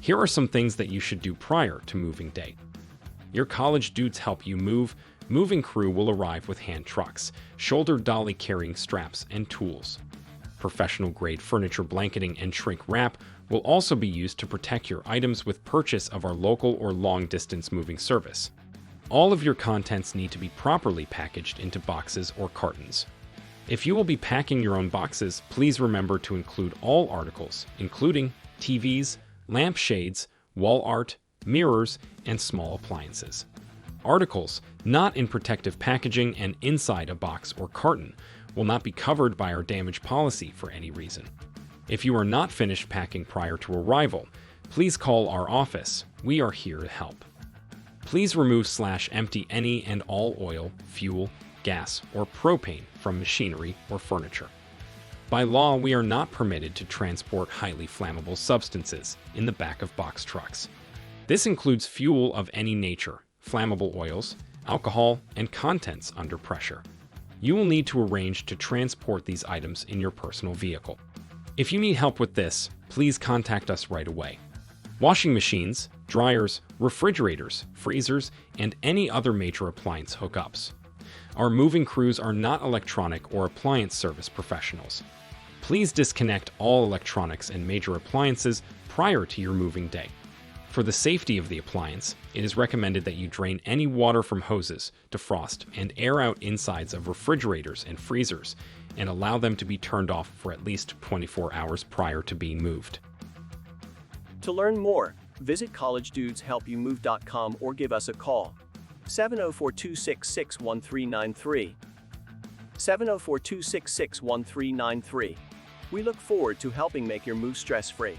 Here are some things that you should do prior to moving day. Your college dudes help you move. Moving crew will arrive with hand trucks, shoulder dolly carrying straps, and tools. Professional-grade furniture blanketing and shrink wrap will also be used to protect your items with purchase of our local or long-distance moving service. All of your contents need to be properly packaged into boxes or cartons. If you will be packing your own boxes, please remember to include all articles, including TVs, lampshades, wall art, mirrors, and small appliances. Articles not in protective packaging and inside a box or carton will not be covered by our damage policy for any reason. If you are not finished packing prior to arrival, please call our office. We are here to help. Please remove/empty any and all oil, fuel, gas, or propane from machinery or furniture. By law, we are not permitted to transport highly flammable substances in the back of box trucks. This includes fuel of any nature, flammable oils, alcohol, and contents under pressure. You will need to arrange to transport these items in your personal vehicle. If you need help with this, please contact us right away. Washing machines, dryers, refrigerators, freezers, and any other major appliance hookups. Our moving crews are not electronic or appliance service professionals. Please disconnect all electronics and major appliances prior to your moving day. For the safety of the appliance, it is recommended that you drain any water from hoses, defrost, and air out insides of refrigerators and freezers, and allow them to be turned off for at least 24 hours prior to being moved. To learn more, visit collegedudeshelpyoumove.com or give us a call. 704-266-1393. 704-266-1393. We look forward to helping make your move stress-free.